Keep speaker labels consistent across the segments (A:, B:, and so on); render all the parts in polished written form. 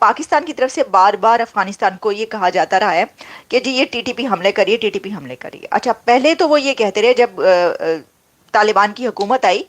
A: पाकिस्तान की तरफ से बार बार अफगानिस्तान को ये कहा जाता रहा है कि जी ये टीटीपी हमले करिए, टीटीपी हमले करिए। अच्छा, पहले तो वो ये कहते रहे जब तालिबान की हुकूमत आई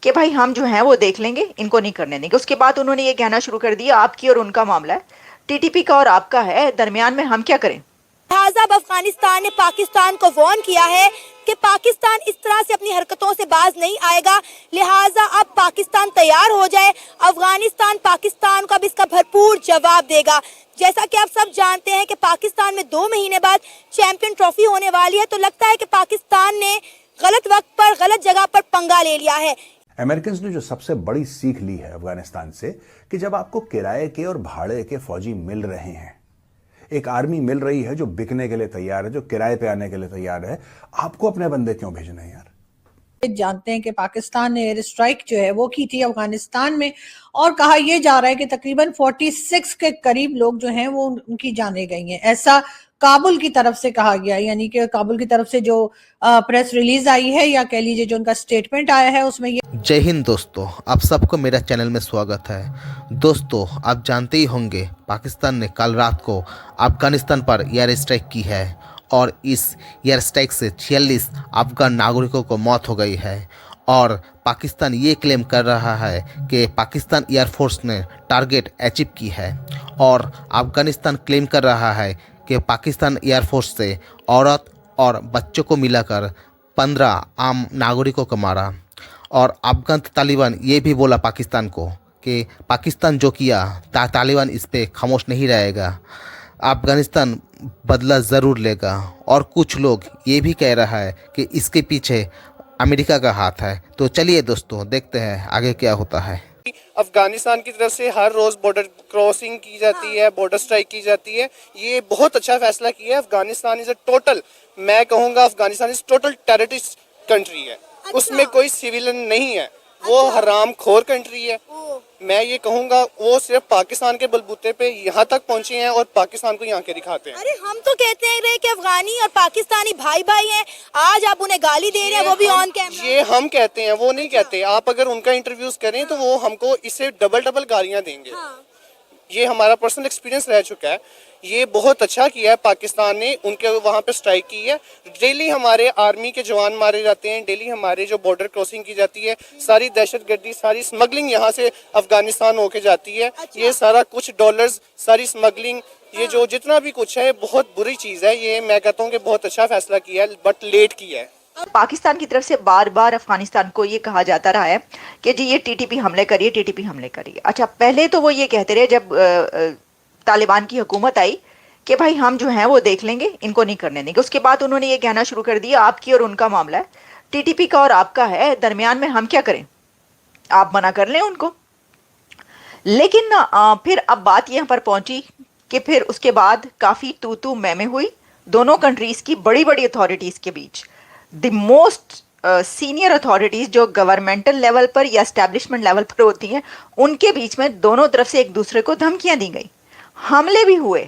A: कि भाई हम जो हैं वो देख लेंगे, इनको नहीं करने देंगे। उसके बाद उन्होंने ये कहना शुरू कर दिया आपकी और उनका मामला है, टीटीपी का और आपका है, दरमियान में हम क्या करें।
B: लिहाजा अब अफगानिस्तान ने पाकिस्तान को वार्न किया है कि पाकिस्तान इस तरह से अपनी हरकतों से बाज नहीं आएगा। लिहाजा अब पाकिस्तान तैयार हो जाए, अफगानिस्तान पाकिस्तान को अब इसका भरपूर जवाब देगा। जैसा कि आप सब जानते हैं कि पाकिस्तान में 2 महीने बाद चैंपियन ट्रॉफी होने वाली है, तो लगता है कि पाकिस्तान ने गलत वक्त पर गलत जगह पर पंगा ले लिया है।
C: अमेरिकन ने जो सबसे बड़ी सीख ली है अफगानिस्तान से कि जब आपको किराए के और भाड़े के फौजी मिल रहे हैं, एक आर्मी मिल रही है जो बिकने के लिए तैयार है, जो किराए पे आने के लिए तैयार है, आपको अपने बंदे क्यों भेजने हैं यार।
D: जानते हैं कि पाकिस्तान ने एयर स्ट्राइक जो है वो की थी अफगानिस्तान में, और कहा यह जा रहा है कि तकरीबन 46 के करीब लोग जो हैं वो उनकी जाने गई हैं, ऐसा काबुल की तरफ से कहा गया। यानी कि काबुल की तरफ से जो प्रेस रिलीज आई है या कह लीजिए जो उनका स्टेटमेंट आया है उसमें ये।
E: जय हिंद दोस्तों, आप सबको मेरा चैनल में स्वागत है। दोस्तों, आप जानते ही होंगे पाकिस्तान ने कल रात को अफगानिस्तान पर एयर स्ट्राइक की है और इस एयर स्ट्राइक से 46 अफगान नागरिकों को मौत हो गई है। और पाकिस्तान ये क्लेम कर रहा है कि पाकिस्तान एयरफोर्स ने टारगेट अचीव की है, और अफगानिस्तान क्लेम कर रहा है कि पाकिस्तान एयरफोर्स से औरत और बच्चों को मिलाकर 15 आम नागरिकों को मारा। और अफगान तालिबान ये भी बोला पाकिस्तान को कि पाकिस्तान जो किया तालिबान इस पे खामोश नहीं रहेगा, अफगानिस्तान बदला ज़रूर लेगा। और कुछ लोग ये भी कह रहा है कि इसके पीछे अमेरिका का हाथ है। तो चलिए दोस्तों, देखते हैं आगे क्या होता है।
F: अफगानिस्तान की तरफ से हर रोज बॉर्डर क्रॉसिंग की जाती है, बॉर्डर स्ट्राइक की जाती है। ये बहुत अच्छा फैसला किया है। अफगानिस्तान इज अ टोटल, मैं कहूँगा Afghanistan is total terrorist country है। उसमें कोई सिविलियन नहीं है, वो हराम खोर कंट्री है। मैं ये कहूँगा वो सिर्फ पाकिस्तान के बलबूते पे यहाँ तक पहुँचे हैं और पाकिस्तान को यहाँ के दिखाते हैं।
B: अरे हम तो कहते हैं रहे कि अफगानी और पाकिस्तानी भाई भाई हैं, आज आप उन्हें गाली दे रहे हैं, वो भी ऑन कैमरा।
F: ये हम कहते हैं, वो नहीं कहते। आप अगर उनका इंटरव्यूज करें तो वो हमको इससे डबल गालियाँ देंगे। ये हमारा पर्सनल एक्सपीरियंस रह चुका है। ये बहुत अच्छा किया है पाकिस्तान ने, उनके वहाँ पे स्ट्राइक की है। डेली हमारे आर्मी के जवान मारे जाते हैं, डेली हमारे जो बॉर्डर क्रॉसिंग की जाती है, सारी दहशतगर्दी, सारी स्मगलिंग यहाँ से अफगानिस्तान होके जाती है। ये सारा कुछ डॉलर्स, सारी स्मगलिंग, ये जो जितना भी कुछ है बहुत बुरी चीज़ है। ये मैं कहता हूँ कि बहुत अच्छा फैसला किया है, बट लेट किया है।
A: पाकिस्तान की तरफ से बार बार अफगानिस्तान को ये कहा जाता रहा है कि जी ये टीटीपी हमले करिए, टीटीपी हमले करिए। अच्छा, पहले तो वो ये कहते रहे जब तालिबान की हुकूमत आई कि भाई हम जो हैं वो देख लेंगे, इनको नहीं करने देंगे। उसके बाद उन्होंने ये कहना शुरू कर दिया आपकी और उनका मामला है, टीटीपी का और आपका है, दरमियान में हम क्या करें, आप मना कर लें उनको। लेकिन फिर अब बात यहाँ पर पहुंची कि फिर उसके बाद काफ़ी तू तू मैं हुई दोनों कंट्रीज़ की, बड़ी बड़ी अथॉरिटीज़ के बीच। द मोस्ट सीनियर अथॉरिटीज़ जो गवर्नमेंटल लेवल पर या एस्टेब्लिशमेंट लेवल पर होती हैं, उनके बीच में दोनों तरफ से एक दूसरे को धमकियां दी गई। हमले भी हुए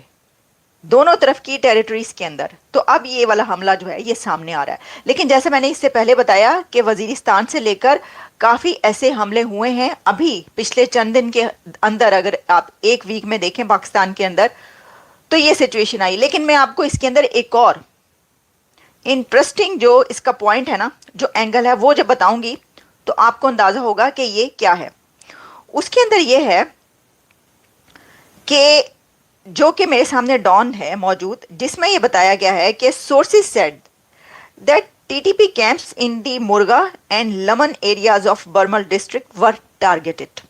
A: दोनों तरफ की टेरिटरीज के अंदर। तो अब ये वाला हमला जो है ये सामने आ रहा है। लेकिन जैसे मैंने इससे पहले बताया कि वजीरिस्तान से लेकर काफ़ी ऐसे हमले हुए हैं अभी पिछले चंद दिन के अंदर। अगर आप एक वीक में देखें पाकिस्तान के अंदर तो ये सिचुएशन आई। लेकिन मैं आपको इसके अंदर एक और इंटरेस्टिंग जो इसका पॉइंट है ना, जो एंगल है, वो जब बताऊंगी तो आपको अंदाजा होगा कि ये क्या है। उसके अंदर ये है कि जो कि मेरे सामने डॉन है मौजूद, जिसमें ये बताया गया है कि sources said that TTP camps in the Murgha and Laman areas of Birmal district were targeted,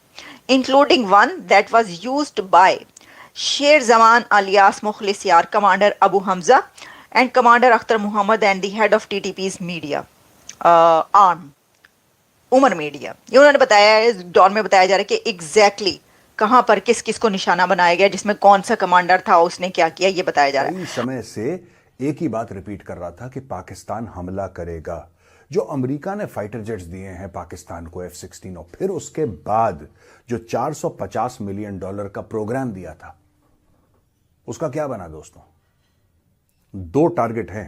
A: including one that was used by Sher Zaman alias Mukhlis Yar, commander Abu Hamza and Commander Akhtar Muhammad and the head of TTP's media arm, Umar media. ये उन्होंने बताया है, don में बताया जा रहा है कि एग्जैक्टली कहाँ पर किस किस को निशाना बनाया गया, जिसमें कौन सा कमांडर था, उसने क्या किया, ये बताया जा रहा है।
C: कई समय से एक ही बात रिपीट कर रहा था कि पाकिस्तान हमला करेगा। जो अमेरिका ने फाइटर जेट्स दिए हैं पाकिस्तान को F-16, और फिर उसके बाद जो $450 मिलियन का प्रोग्राम दिया था, उसका क्या बना दोस्तों। 2 टारगेट हैं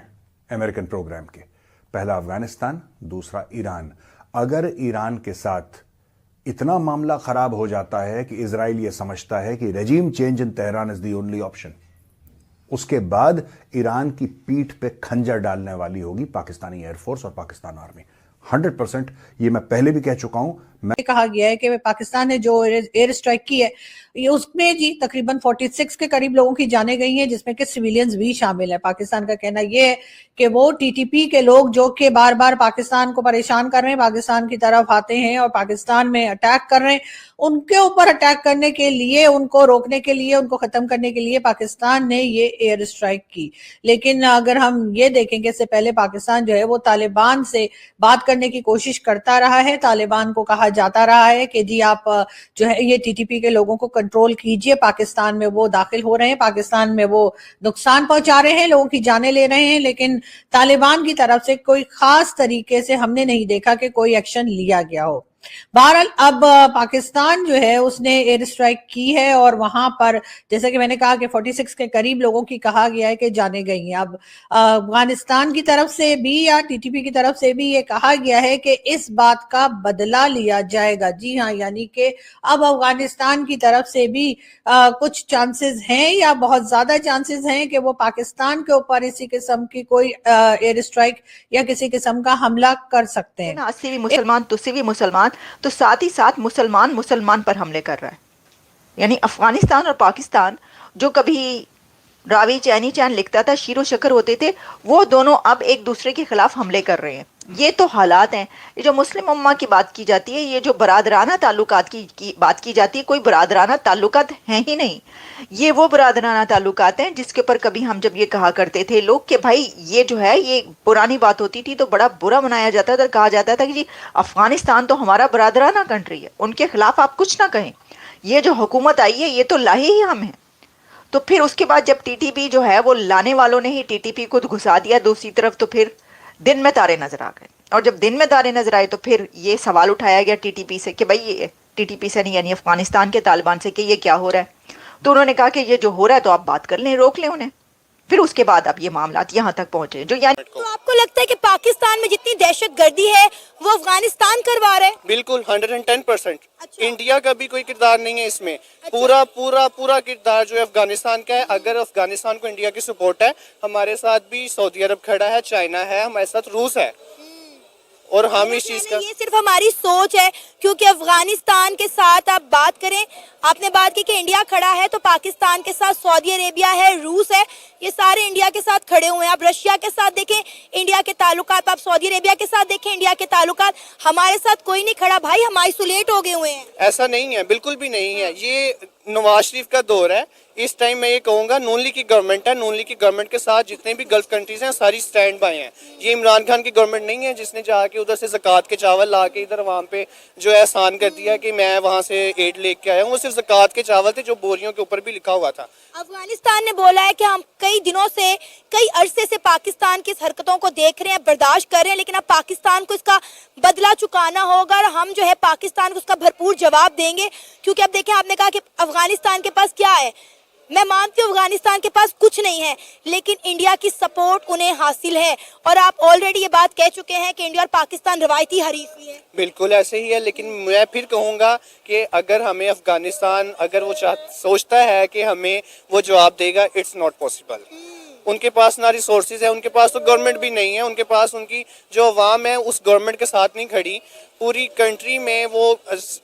C: अमेरिकन प्रोग्राम के, पहला अफगानिस्तान, दूसरा ईरान। अगर ईरान के साथ इतना मामला खराब हो जाता है कि इजराइल ये समझता है कि regime change in Tehran is the only option. उसके बाद ईरान की पीठ पे खंजर डालने वाली होगी पाकिस्तानी एयरफोर्स और पाकिस्तान आर्मी। 100% ये मैं पहले भी कह चुका हूं।
D: ये कहा गया है कि पाकिस्तान ने जो एयर स्ट्राइक की है ये उसमें जी तकरीबन 46 के करीब लोगों की जानें गई हैं, जिसमें कि सिविलियंस भी शामिल है। पाकिस्तान का कहना यह है कि वो टीटीपी के लोग जो कि बार बार पाकिस्तान को परेशान कर रहे हैं, पाकिस्तान की तरफ आते हैं और पाकिस्तान में अटैक कर रहे हैं, उनके ऊपर अटैक करने के लिए, उनको रोकने के लिए, उनको खत्म करने के लिए पाकिस्तान ने ये एयर स्ट्राइक की। लेकिन अगर हम ये देखेंगे, इससे पहले पाकिस्तान जो है वो तालिबान से बात करने की कोशिश करता रहा है। तालिबान को कहा जाता रहा है कि जी आप जो है ये टीटीपी के लोगों को कंट्रोल कीजिए, पाकिस्तान में वो दाखिल हो रहे हैं, पाकिस्तान में वो नुकसान पहुंचा रहे हैं, लोगों की जानें ले रहे हैं। लेकिन तालिबान की तरफ से कोई खास तरीके से हमने नहीं देखा कि कोई एक्शन लिया गया हो। बहरहाल अब पाकिस्तान जो है उसने एयर स्ट्राइक की है और वहां पर जैसे कि मैंने कहा कि 46 के करीब लोगों की कहा गया है कि जाने गई हैं। अब अफगानिस्तान की तरफ से भी या टीटीपी की तरफ से भी ये कहा गया है कि इस बात का बदला लिया जाएगा। जी हाँ, यानी कि अब अफगानिस्तान की तरफ से भी कुछ चांसेस हैं या बहुत ज्यादा चांसेस हैं कि वो पाकिस्तान के ऊपर इसी किस्म की कोई एयर स्ट्राइक या किसी किस्म का हमला कर सकते हैं।
A: अस्सी भी मुसलमान, तुस्सी भी मुसलमान, तो साथ ही साथ मुसलमान मुसलमान पर हमले कर रहा है। यानी अफगानिस्तान और पाकिस्तान जो कभी रावी चैनी चैन लिखता था, शीरो शकर होते थे, वो दोनों अब एक दूसरे के खिलाफ हमले कर रहे हैं। ये तो हालात हैं। ये जो मुस्लिम उम्मा की बात की जाती है, ये जो बरादराना ताल्लुकात की बात की जाती है, कोई बरादराना ताल्लुकात हैं ही नहीं। ये वो बरादराना ताल्लुकात हैं जिसके ऊपर कभी हम जब ये कहा करते थे लोग कि भाई ये जो है ये पुरानी बात होती थी तो बड़ा बुरा मनाया जाता था, कहा जाता था कि जी अफगानिस्तान तो हमारा बरादराना कंट्री है, उनके खिलाफ आप कुछ ना कहें, ये जो हुकूमत आई है ये तो लाही ही हम हैं। तो फिर उसके बाद जब टीटीपी जो है वो लाने वालों ने ही टीटीपी को घुसा दिया दूसरी तरफ, तो फिर दिन में तारे नजर आ गए। और जब दिन में तारे नजर आए तो फिर ये सवाल उठाया गया टीटीपी से कि भाई ये टीटीपी से नहीं यानी अफगानिस्तान के तालिबान से कि ये क्या हो रहा है। तो उन्होंने कहा कि ये जो हो रहा है तो आप बात कर लें, रोक लें उन्हें। फिर उसके बाद अब ये मामला यहाँ तक पहुंचे जो यानी
B: तो आपको लगता है कि पाकिस्तान में जितनी दहशतगर्दी है वो अफगानिस्तान करवा रहा है?
F: बिल्कुल 110%।
B: अच्छा।
F: इंडिया का भी कोई किरदार नहीं है इसमें। पूरा पूरा पूरा किरदार जो है अफगानिस्तान का है। अगर अफगानिस्तान को इंडिया की सपोर्ट है, हमारे साथ भी सऊदी अरब खड़ा है, चाइना है, हमारे साथ रूस है, और हम इस चीज का
B: ये सिर्फ हमारी सोच है, क्योंकि अफगानिस्तान के साथ आप बात करें, आपने बात की कि इंडिया खड़ा है, तो पाकिस्तान के साथ सऊदी अरेबिया है, रूस है, ये सारे इंडिया के साथ खड़े हुए हैं। आप रशिया के साथ देखें इंडिया के ताल्लुकात, आप सऊदी अरेबिया के साथ देखें इंडिया के ताल्लुकात, हमारे साथ कोई नहीं खड़ा भाई, हम आइसोलेट हो गए हुए हैं।
F: ऐसा नहीं है, बिल्कुल भी नहीं है। ये नवाज शरीफ का दौर है। इस टाइम मैं ये कहूँगा नून लीग की गवर्नमेंट है, नून लीग की गवर्नमेंट के साथ जितने भी गल्फ कंट्रीज हैं सारी स्टैंड बाय हैं। ये इमरान खान की गवर्नमेंट नहीं है जिसने जाके उधर से ज़कात के चावल ला के इधर वहाँ पे जो है आसान कर दिया कि मैं वहाँ से एड लेके आया हूँ। वो सिर्फ ज़कात के चावल थे जो बोरियों के ऊपर भी लिखा हुआ था।
B: अफगानिस्तान ने बोला है कि हम कई दिनों से, कई अरसे से पाकिस्तान की इस हरकतों को देख रहे हैं, बर्दाश्त कर रहे हैं, लेकिन अब पाकिस्तान को इसका बदला चुकाना होगा और हम जो है पाकिस्तान को उसका भरपूर जवाब देंगे। क्योंकि अब देखें, आपने कहा कि अफगानिस्तान के पास क्या है, मैं मानती हूँ अफगानिस्तान के पास कुछ नहीं है, लेकिन इंडिया की सपोर्ट उन्हें हासिल है। और आप ऑलरेडी ये बात कह चुके हैं कि इंडिया और पाकिस्तान रवायती हरीफ ही है।
F: बिल्कुल ऐसे ही है, लेकिन मैं फिर कहूँगा कि अगर हमें अफगानिस्तान अगर वो सोचता है कि हमें वो जवाब देगा, इट्स नॉट पॉसिबल। उनके पास ना रिसोर्सेज है, उनके पास तो गवर्नमेंट भी नहीं है, उनके पास उनकी जो अवाम है उस गवर्नमेंट के साथ नहीं खड़ी। पूरी कंट्री में वो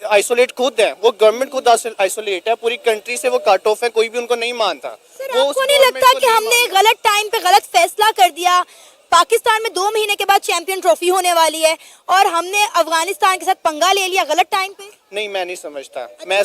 F: आइसोलेट खुद है, वो गवर्नमेंट खुद आइसोलेट है, पूरी कंट्री से वो कट ऑफ है, कोई भी उनको नहीं मानता।
B: वो आपको नहीं लगता कि हमने गलत टाइम पे गलत फैसला कर दिया? पाकिस्तान में 2 महीने के बाद चैंपियन ट्रॉफी होने वाली है और हमने अफगानिस्तान के साथ पंगा ले लिया गलत टाइम पे।
F: नहीं, मैं नहीं समझता। मैं